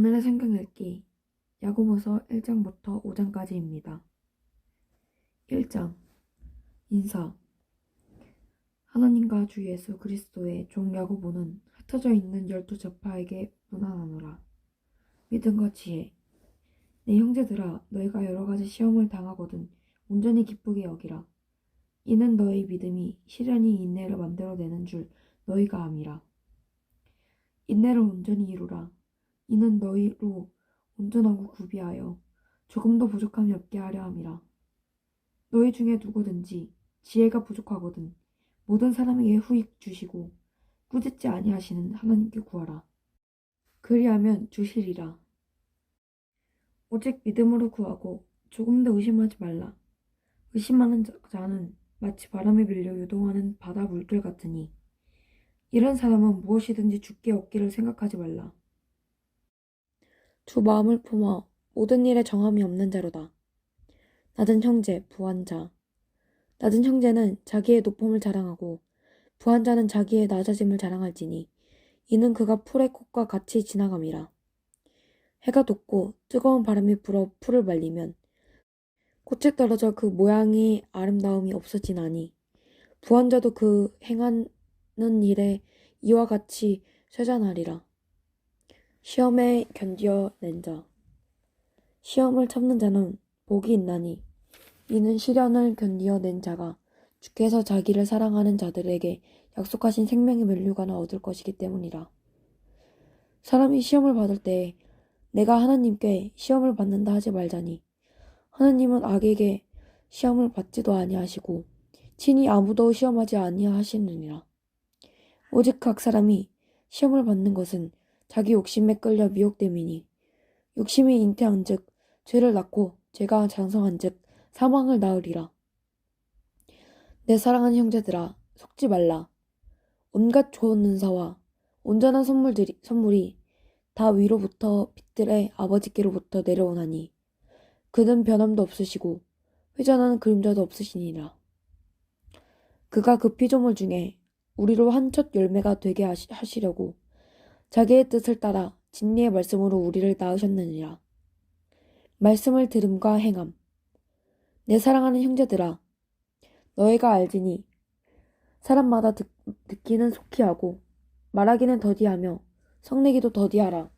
오늘의 성경 읽기 야고보서 1장부터 5장까지입니다. 1장 인사. 하나님과 주 예수 그리스도의 종 야고보는 흩어져 있는 12지파에게 문안하노라. 믿음과 지혜. 내 형제들아, 너희가 여러 가지 시험을 당하거든 온전히 기쁘게 여기라. 이는 너희 믿음이 시련이 인내를 만들어내는 줄 너희가 암이라. 인내를 온전히 이루라. 이는 너희로 온전하고 구비하여 조금도 부족함이 없게 하려 함이라. 너희 중에 누구든지 지혜가 부족하거든 모든 사람에게 후익 주시고 꾸짖지 아니하시는 하나님께 구하라. 그리하면 주시리라. 오직 믿음으로 구하고 조금도 의심하지 말라. 의심하는 자는 마치 바람에 밀려 요동하는 바다 물결 같으니 이런 사람은 무엇이든지 주께 얻기를 생각하지 말라. 주 마음을 품어 모든 일에 정함이 없는 자로다. 낮은 형제, 부한 자. 낮은 형제는 자기의 높음을 자랑하고 부한 자는 자기의 낮아짐을 자랑할지니 이는 그가 풀의 꽃과 같이 지나감이라. 해가 돋고 뜨거운 바람이 불어 풀을 말리면 꽃이 떨어져 그 모양이 아름다움이 없어지나니 부한 자도 그 행하는 일에 이와 같이 쇠잔하리라. 시험에 견디어낸 자. 시험을 참는 자는 복이 있나니 이는 시련을 견디어낸 자가 주께서 자기를 사랑하는 자들에게 약속하신 생명의 면류관을 얻을 것이기 때문이라. 사람이 시험을 받을 때 내가 하나님께 시험을 받는다 하지 말자니 하나님은 악에게 시험을 받지도 아니하시고 친히 아무도 시험하지 아니하시느니라. 오직 각 사람이 시험을 받는 것은 자기 욕심에 끌려 미혹됨이니 욕심이 잉태한즉 죄를 낳고 죄가 장성한즉 사망을 낳으리라. 내 사랑하는 형제들아, 속지 말라. 온갖 좋은 은사와 온전한 선물이 다 위로부터 빛들의 아버지께로부터 내려오나니 그는 변함도 없으시고 회전하는 그림자도 없으시니라. 그가 그 피조물 중에 우리로 한 첫 열매가 되게 하시려고 자기의 뜻을 따라 진리의 말씀으로 우리를 낳으셨느니라. 말씀을 들음과 행함. 내 사랑하는 형제들아, 너희가 알지니 사람마다 듣기는 속히 하고 말하기는 더디하며 성내기도 더디하라.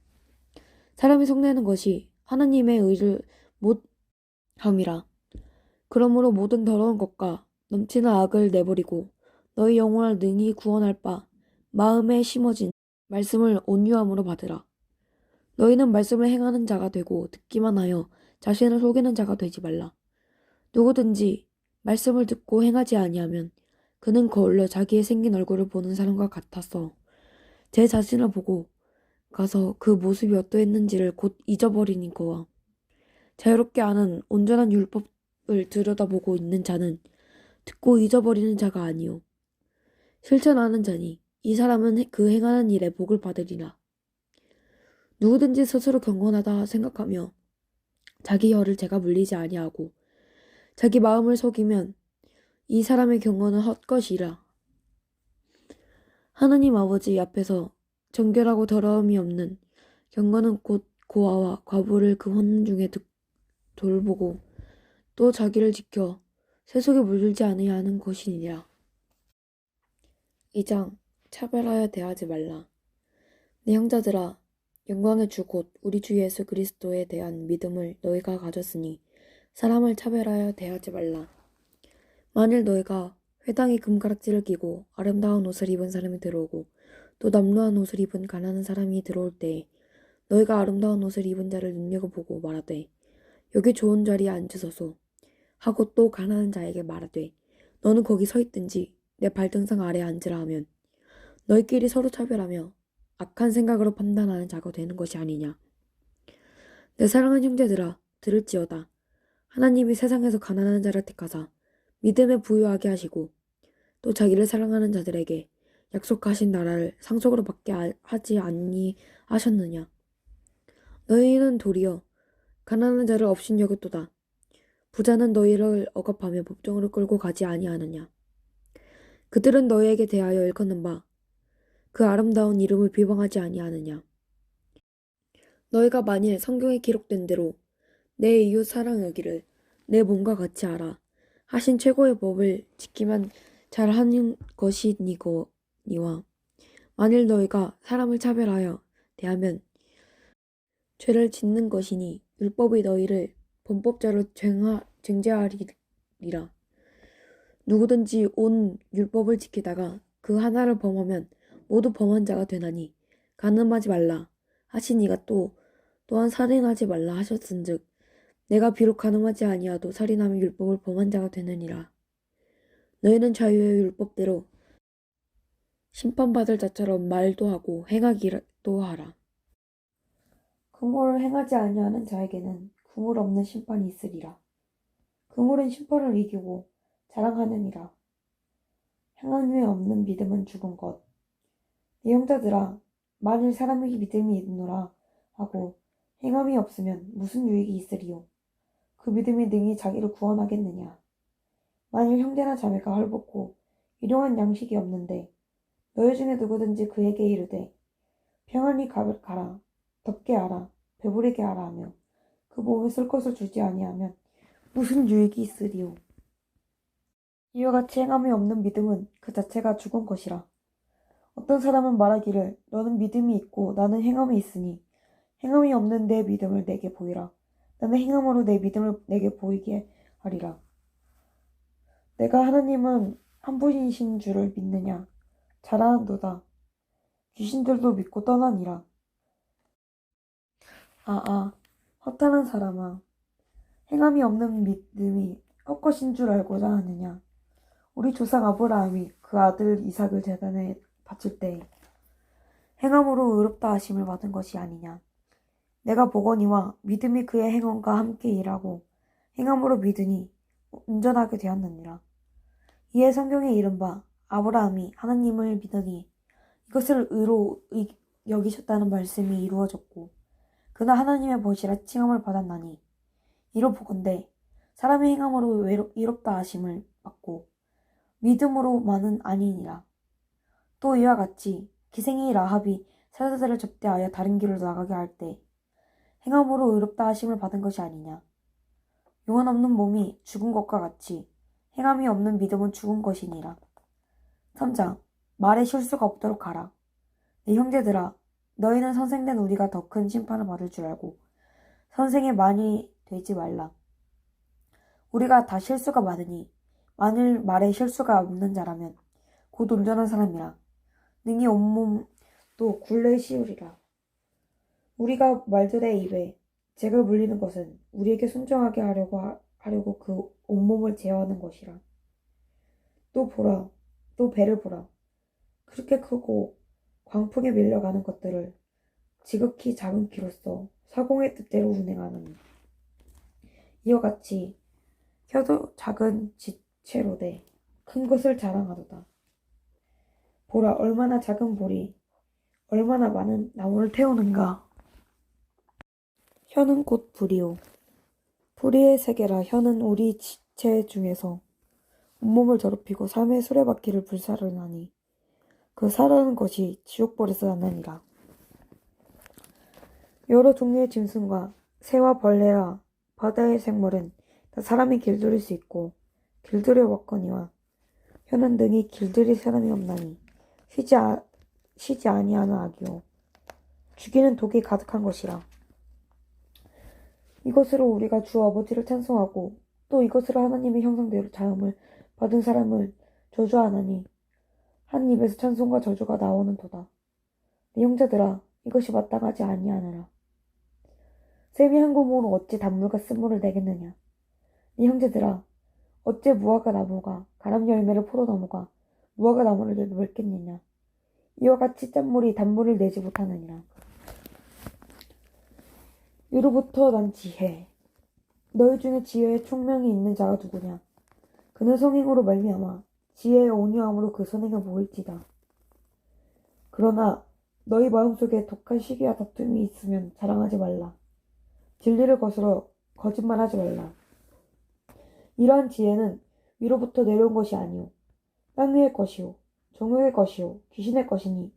사람이 속내는 것이 하나님의 의를 못 함이라. 그러므로 모든 더러운 것과 넘치는 악을 내버리고 너희 영혼을 능히 구원할 바 마음에 심어진 말씀을 온유함으로 받으라. 너희는 말씀을 행하는 자가 되고 듣기만 하여 자신을 속이는 자가 되지 말라. 누구든지 말씀을 듣고 행하지 아니하면 그는 거울로 자기의 생긴 얼굴을 보는 사람과 같아서 제 자신을 보고 가서 그 모습이 어떠했는지를 곧 잊어버리니 거와 자유롭게 아는 온전한 율법을 들여다보고 있는 자는 듣고 잊어버리는 자가 아니요 실천하는 자니 이 사람은 그 행하는 일에 복을 받으리라. 누구든지 스스로 경건하다 생각하며 자기 혀를 제가 물리지 아니하고 자기 마음을 속이면 이 사람의 경건은 헛것이라. 하느님 아버지 앞에서 정결하고 더러움이 없는 경건은 곧 고아와 과부를 그 혼중에 돌보고 또 자기를 지켜 세속에 물들지 않으려 하는 것이니라. 2장 차별하여 대하지 말라. 내 형제들아, 영광의 주 곧 우리 주 예수 그리스도에 대한 믿음을 너희가 가졌으니 사람을 차별하여 대하지 말라. 만일 너희가 회당에 금가락지를 끼고 아름다운 옷을 입은 사람이 들어오고 또 남루한 옷을 입은 가난한 사람이 들어올 때에 너희가 아름다운 옷을 입은 자를 눈여겨보고 말하되 여기 좋은 자리에 앉으소서 하고 또 가난한 자에게 말하되 너는 거기 서 있든지 내 발등상 아래에 앉으라 하면 너희끼리 서로 차별하며 악한 생각으로 판단하는 자가 되는 것이 아니냐. 내 사랑하는 형제들아, 들을지어다. 하나님이 세상에서 가난한 자를 택하사 믿음에 부유하게 하시고 또 자기를 사랑하는 자들에게 약속하신 나라를 상속으로 받게 하지 아니하셨느냐. 너희는 도리어 가난한 자를 업신여겼도다. 부자는 너희를 억압하며 법정으로 끌고 가지 아니하느냐. 그들은 너희에게 대하여 일컫는 바 그 아름다운 이름을 비방하지 아니하느냐. 너희가 만일 성경에 기록된 대로 내 이웃 사랑하기를 내 몸과 같이 알아 하신 최고의 법을 지키면 잘하는 것이니거니와 만일 너희가 사람을 차별하여 대하면 죄를 짓는 것이니 율법이 너희를 범법자로 쟁죄하리라. 누구든지 온 율법을 지키다가 그 하나를 범하면 모두 범한 자가 되나니 간음하지 말라 하시니가 또한 살인하지 말라 하셨은즉 내가 비록 간음하지 아니하도 살인하면 율법을 범한 자가 되느니라. 너희는 자유의 율법대로 심판받을 자처럼 말도 하고 행하기도 하라. 긍휼을 행하지 아니하는 자에게는 긍휼 없는 심판이 있으리라. 긍휼은 심판을 이기고 자랑하느니라. 행함이 없는 믿음은 죽은 것. 네 형제들아, 만일 사람에게 믿음이 있노라 하고 행함이 없으면 무슨 유익이 있으리요? 그 믿음이 능히 자기를 구원하겠느냐? 만일 형제나 자매가 헐벗고 일용할 양식이 없는데 너희 중에 누구든지 그에게 이르되 평안히 가라, 덥게 하라, 배부르게 하라 하며 그 몸에 쓸 것을 주지 아니하면 무슨 유익이 있으리요? 이와 같이 행함이 없는 믿음은 그 자체가 죽은 것이라. 어떤 사람은 말하기를 너는 믿음이 있고 나는 행함이 있으니 행함이 없는 내 믿음을 내게 보이라. 나는 행함으로 내 믿음을 내게 보이게 하리라. 내가 하나님은 한 분이신 줄을 믿느냐? 잘하는도다. 귀신들도 믿고 떠나니라. 허탄한 사람아. 행함이 없는 믿음이 헛것인 줄 알고자 하느냐? 우리 조상 아브라함이 그 아들 이삭을 제단에 바칠 때 행함으로 의롭다 하심을 받은 것이 아니냐? 내가 보거니와 믿음이 그의 행함과 함께 일하고 행함으로 믿으니 온전하게 되었느니라. 이에 성경에 이른바 아브라함이 하나님을 믿으니 이것을 의로 여기셨다는 말씀이 이루어졌고 그나 하나님의 보시라 칭함을 받았나니 이로 보건대 사람의 행함으로 이롭다 하심을 받고 믿음으로만은 아니니라. 또 이와 같이 기생이 라합이 사자들을 접대하여 다른 길로 나가게 할 때 행함으로 의롭다 하심을 받은 것이 아니냐. 영혼 없는 몸이 죽은 것과 같이 행함이 없는 믿음은 죽은 것이니라. 3장 말에 실수가 없도록 하라. 내 형제들아, 너희는 선생된 우리가 더 큰 심판을 받을 줄 알고 선생에 많이 되지 말라. 우리가 다 실수가 많으니 만일 말에 실수가 없는 자라면 곧 온전한 사람이라. 능히 온몸도 굴레 씌우리라. 우리가 말들의 입에 잭을 물리는 것은 우리에게 순종하게 하려고 그 온몸을 제어하는 것이라. 또 보라, 또 배를 보라. 그렇게 크고 광풍에 밀려가는 것들을 지극히 작은 키로써 사공의 뜻대로 운행하느니 이와 같이 혀도 작은 지체로되 큰 것을 자랑하도다. 보라, 얼마나 작은 볼이 얼마나 많은 나무를 태우는가. 혀는 곧 불이요 불의의 세계라. 혀는 우리 지체 중에서 온몸을 더럽히고 삶의 수레바퀴를 불사르나니 그 사르는 것이 지옥불에서 나느니라. 여러 종류의 짐승과 새와 벌레와 바다의 생물은 다 사람이 길들일 수 있고 길들여 왔거니와 혀는 능히 길들일 사람이 없나니 쉬지 아니하는 악이요 죽이는 독이 가득한 것이라. 이것으로 우리가 주 아버지를 찬송하고 또 이것으로 하나님의 형상대로 자음을 받은 사람을 저주하나니 한 입에서 찬송과 저주가 나오는도다. 내 형제들아, 이것이 마땅하지 아니하느라. 샘이 한 구멍으로 어찌 단물과 쓴물을 내겠느냐. 네 형제들아, 어째 무화과 나무가 가람 열매를 포도나무가 무화과 나무를 맺겠느냐. 이와 같이 짠물이 단물을 내지 못하느니라. 이로부터 난 지혜. 너희 중에 지혜에 총명이 있는 자가 누구냐. 그는 성행으로 말미암아 지혜의 온유함으로 그 선행을 보일지다. 그러나 너희 마음속에 독한 시기와 다툼이 있으면 자랑하지 말라. 진리를 거스러 거짓말하지 말라. 이러한 지혜는 위로부터 내려온 것이 아니오 땅 위의 것이오 종의 것이오 귀신의 것이니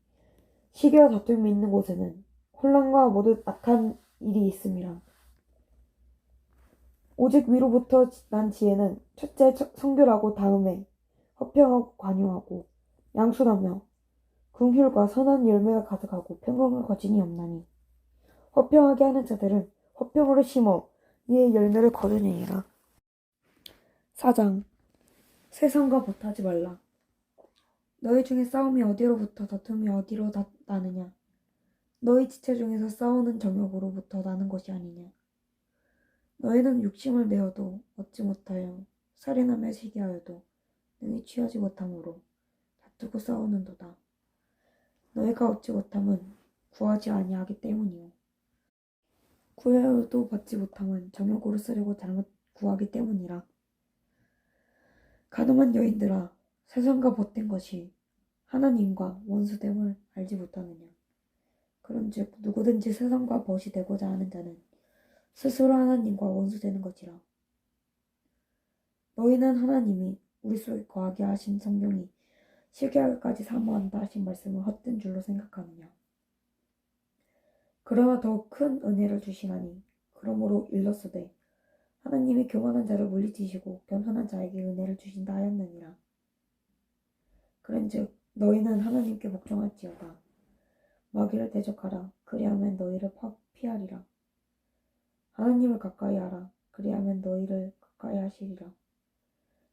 시기와 다툼이 있는 곳에는 혼란과 모두 악한 일이 있음이라. 오직 위로부터 난 지혜는 첫째 성결하고 다음에 화평하고 관용하고 양순하며 긍휼과 선한 열매가 가득하고 평강과 거진이 없나니 화평하게 하는 자들은 화평으로 심어 이의 열매를 거두느니라. 4장. 세상과 보타지 말라. 너희 중에 싸움이 어디로부터 다툼이 어디로 나느냐. 너희 지체 중에서 싸우는 정욕으로부터 나는 것이 아니냐. 너희는 육심을 내어도 얻지 못하여 살인하며 시기하여도 능히 취하지 못함으로 다투고 싸우는도다. 너희가 얻지 못함은 구하지 아니하기 때문이요. 구하여도 받지 못함은 정욕으로 쓰려고 잘못 구하기 때문이라. 가늠한 여인들아, 세상과 벗된 것이 하나님과 원수됨을 알지 못하느냐. 그런즉 누구든지 세상과 벗이 되고자 하는 자는 스스로 하나님과 원수되는 것이라. 너희는 하나님이 우리 속에 거하게 하신 성경이 실개하기까지 사모한다 하신 말씀을 헛된 줄로 생각하느냐. 그러나 더욱 큰 은혜를 주시나니 그러므로 일렀으되 하나님이 교만한 자를 물리치시고 겸손한 자에게 은혜를 주신다 하였느니라. 그런즉 너희는 하나님께 복종할지어다. 마귀를 대적하라. 그리하면 너희를 피하리라. 하나님을 가까이 하라. 그리하면 너희를 가까이 하시리라.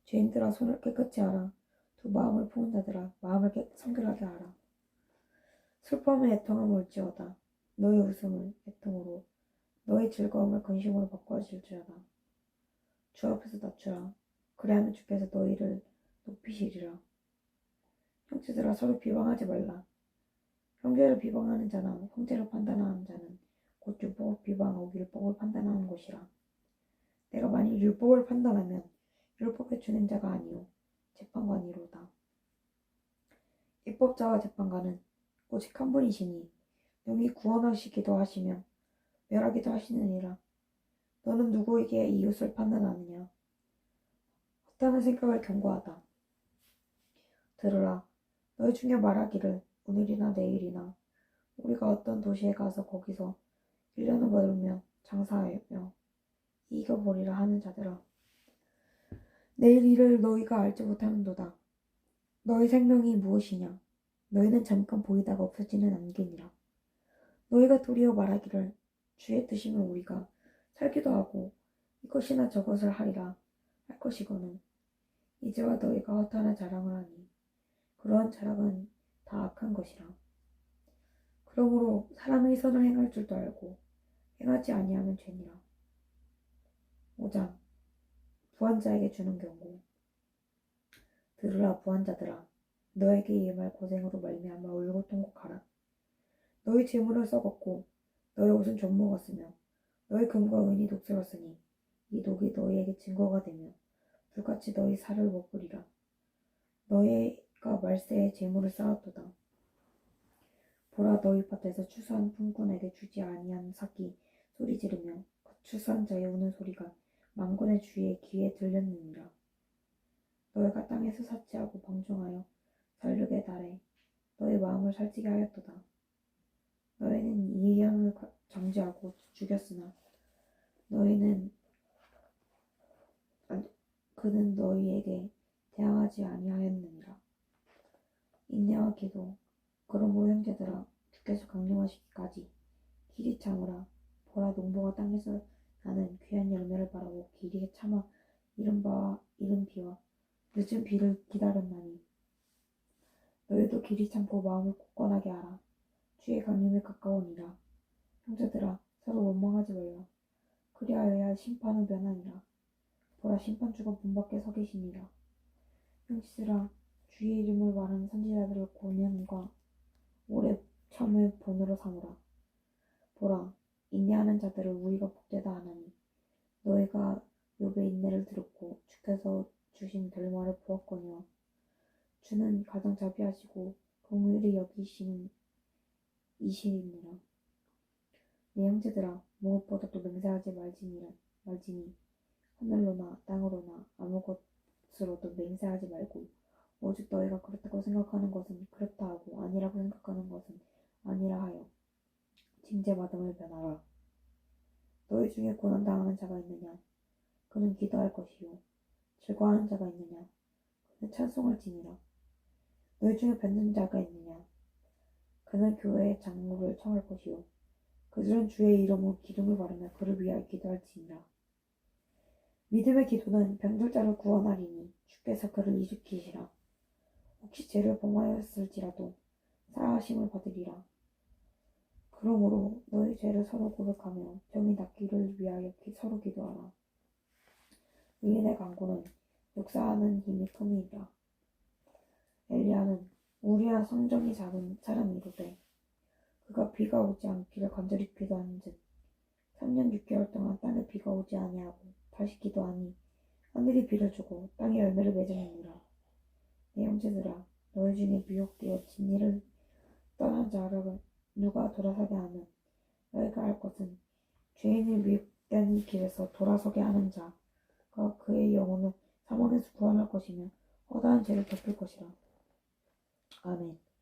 죄인들아, 손을 깨끗이 하라. 두 마음을 품은 자들아, 마음을 성결하게 하라. 슬픔을 애통함을 올지어다. 너희 웃음을 애통으로, 너희 즐거움을 근심으로 바꿔줄지어다. 주 앞에서 낮추라. 그리하면 주께서 너희를 높이시리라. 형제들아, 서로 비방하지 말라. 형제를 비방하는 자나 형제를 판단하는 자는 곧 율법을 비방하고 율법을 판단하는 것이라. 내가 만일 율법을 판단하면 율법의 준행자가 아니요 재판관이로다. 입법자와 재판관은 오직 한 분이시니 능히 구원하시기도 하시며 멸하기도 하시느니라. 너는 누구에게 이웃을 판단하느냐. 허탄한 생각을 경고하다. 들으라. 너희 중에 말하기를 오늘이나 내일이나 우리가 어떤 도시에 가서 거기서 1년을 거두며 장사하며 이겨보리라 하는 자들아. 내일 일을 너희가 알지 못하는도다. 너희 생명이 무엇이냐. 너희는 잠깐 보이다가 없어지는 안개니라. 너희가 도리어 말하기를 주의 뜻이면 우리가 살기도 하고 이것이나 저것을 하리라 할 것이거늘 이제와 너희가 허탄한 자랑을 하니 그러한 자랑은 다 악한 것이라. 그러므로 사람의 선을 행할 줄도 알고 행하지 아니하면 죄니라. 5장. 부한자에게 주는 경고. 들으라 부한자들아, 너에게 임할 고생으로 말미암아 울고 통곡하라. 너희 재물을 썩었고 너희 옷은 좀 먹었으며 너희 금과 은이 녹슬었으니 이 녹이 너희에게 증거가 되며 불같이 너희 살을 먹으리라. 너희가 말세에 재물을 쌓았도다. 보라, 너희 밭에서 추수한 품꾼에게 주지 아니한 삭이 소리 지르며 그 추수한 자의 우는 소리가 만군의 주의 귀에 들렸느니라. 너희가 땅에서 사치하고 방종하여 살육에 달해 너희 마음을 살찌게 하였도다. 너희는 이 양을 정죄하고 죽였으나 그는 너희에게 대항하지 아니하였느니라. 인내와 기도. 그러므로 형제들아, 주께서 강림하시기까지 길이 참으라. 보라, 농부가 땅에서 나는 귀한 열매를 바라고 길이에 참아 이른 비와 늦은 비를 기다렸나니 너희도 길이 참고 마음을 굳건하게 하라. 주의 강림이 가까우니라. 형제들아, 서로 원망하지 말라. 그리하여야 심판을 면하니라. 보라, 심판주가 문 밖에 서 계시니라. 형제들아, 주의 이름을 말하는 선지자들을 고난과 오래 참을 본으로 삼으라. 보라, 인내하는 자들을 우리가 복되다 하나니 너희가 욥의 인내를 들었고 주께서 주신 결말을 보았거니와 주는 가장 자비하시고 긍휼히 여기시는 이시니라. 내 형제들아, 무엇보다도 맹세하지 말지니 하늘로나 땅으로나 아무 것으로도 맹세하지 말고 오직 너희가 그렇다고 생각하는 것은 그렇다 하고 아니라고 생각하는 것은 아니라 하여 징계받음을 면하라. 너희 중에 고난당하는 자가 있느냐? 그는 기도할 것이요. 즐거워하는 자가 있느냐? 그는 찬송할 지니라. 너희 중에 뱉는 자가 있느냐? 그는 교회의 장로를 청할 것이요. 그들은 주의 이름으로 기름을 바르며 그를 위하여 기도할지니라. 믿음의 기도는 병들 자를 구원하리니 주께서 그를 일으키시라. 혹시 죄를 범하였을지라도 사하심을 받으리라. 그러므로 너희 죄를 서로 고백하며 병이 낫기를 위하여 서로 기도하라. 의인의 간구는 역사하는 힘이 큼이니라. 엘리야는 우리야 성정이 작은 사람이로되 그가 비가 오지 않기를 간절히 기도한즉 3년 6개월 동안 땅에 비가 오지 아니하고 다시 기도하니 하늘이 비를 주고 땅에 열매를 맺으니라. 내 형제들아, 너희 중에 미혹되어 진리를 떠난 자를 누가 돌아서게 하면 너희가 알 것은 죄인을 미혹된 길에서 돌아서게 하는 자가 그의 영혼을 사망에서 구원할 것이며 허다한 죄를 덮을 것이라. 아멘.